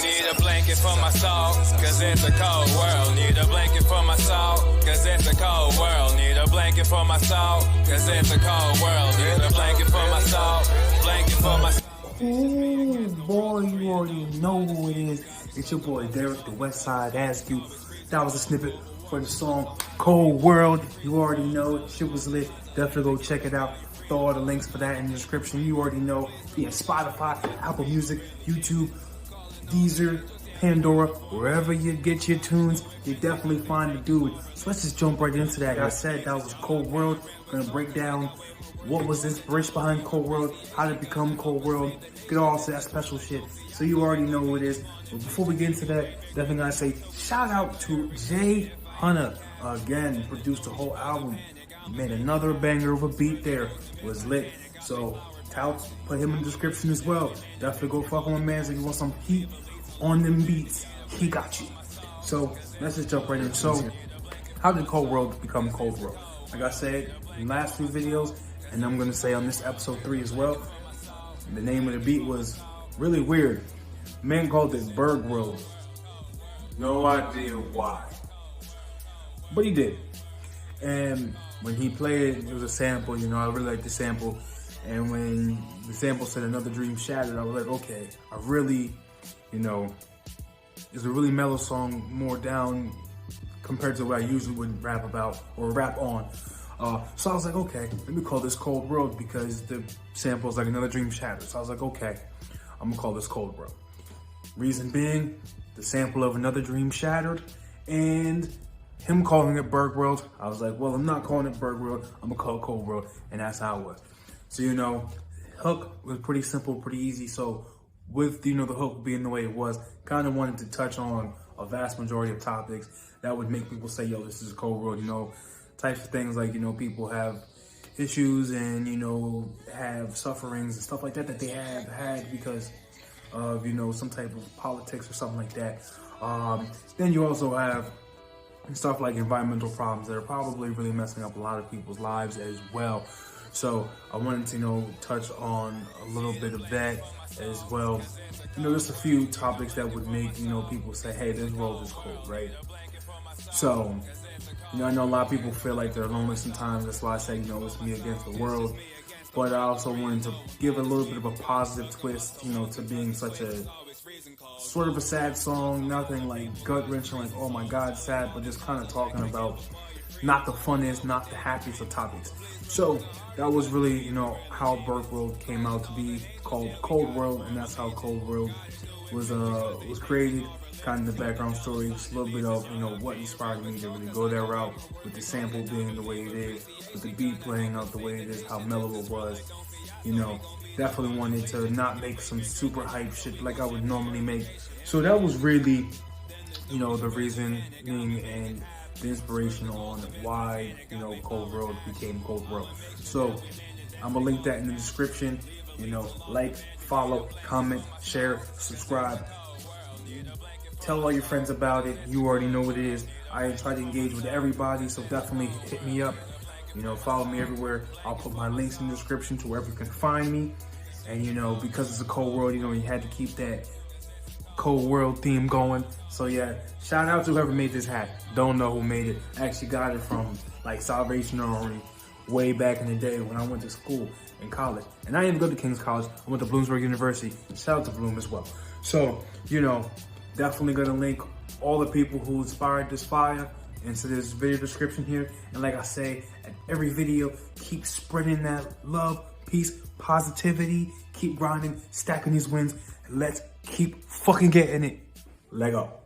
Need a blanket for my soul, cause it's a cold world. Need a blanket for my soul, cause it's a cold world. Need a blanket for my soul, cause it's a cold world. Need a blanket for my soul, blanket for my soul. Ooh, boy, you already know who it is. It's your boy Derek, the Westside Ask You. That was a snippet for the song Cold World. You already know, shit was lit. Definitely go check it out. Throw all the links for that in the description. You already know, via Spotify, Apple Music, YouTube, Deezer, Pandora, wherever you get your tunes, you definitely find the dude. So let's just jump right into that. Like I said, that was Cold World. We're gonna break down what was the inspiration behind Cold World, how did it become Cold World, get all to that special shit. So you already know what it is. But before we get into that, definitely gotta say shout out to Jay Hunter. Again, produced the whole album. Made another banger of a beat there. Was lit. So touts, put him in the description as well. Definitely go fuck with my man. So you want some heat on them beats, he got you. So let's just jump right in. So how did Cold World become Cold World? Like I said in the last few videos, and I'm gonna say on this episode 3 as well, the name of the beat was really weird. Man called it Berg World. No idea why, but he did. And when he played it, it was a sample, you know, I really liked the sample. And when the sample said Another Dream Shattered, I was like, okay, I really, you know, it's a really mellow song, more down compared to what I usually would rap about or rap on. So I was like, okay, let me call this Cold World because the sample is like Another Dream Shattered. So I was like, okay, I'm gonna call this Cold World. Reason being, the sample of Another Dream Shattered and him calling it Berg World. I was like, well, I'm not calling it Berg World, I'm gonna call it Cold World, and that's how it was. So, you know, hook was pretty simple, pretty easy. So with, you know, the hook being the way it was, kind of wanted to touch on a vast majority of topics that would make people say, yo, this is a Cold World, you know, types of things like, you know, people have issues and, you know, have sufferings and stuff like that they have had because of, you know, some type of politics or something like that. Then you also have stuff like environmental problems that are probably really messing up a lot of people's lives as well. So I wanted to, you know, touch on a little bit of that as well. You know, just a few topics that would make, you know, people say, hey, this world is cold, right? So, you know, I know a lot of people feel like they're lonely sometimes. That's why I say, you know, it's me against the world. But I also wanted to give a little bit of a positive twist, you know, to being such a sort of a sad song, nothing like gut-wrenching, like, oh my God, sad, but just kind of talking about not the funnest, not the happiest of topics. So that was really, you know, how Berg World came out to be called Cold World, and that's how Cold World was created. Kind of the background story, just a little bit of, you know, what inspired me to really go that route, with the sample being the way it is, with the beat playing out the way it is, how mellow it was. You know, definitely wanted to not make some super hype shit like I would normally make. So that was really, you know, the reasoning and the inspiration on why, you know, Cold World became Cold World. So I'm gonna link that in the description. You know, like, follow, comment, share, subscribe. Tell all your friends about it. You already know what it is. I try to engage with everybody, so definitely hit me up. You know, follow me everywhere. I'll put my links in the description to wherever you can find me. And, you know, because it's a cold world, you know, you had to keep that Cold World theme going. So yeah, shout out to whoever made this hat. Don't know who made it. I actually got it from like Salvation Army way back in the day when I went to school in college. And I didn't go to King's College. I went to Bloomsburg University. Shout out to Bloom as well. So, you know, definitely gonna link all the people who inspired this fire into this video description here. And like I say at every video, keep spreading that love, peace, positivity. Keep grinding, stacking these wins. And let's keep fucking getting it. Leg up.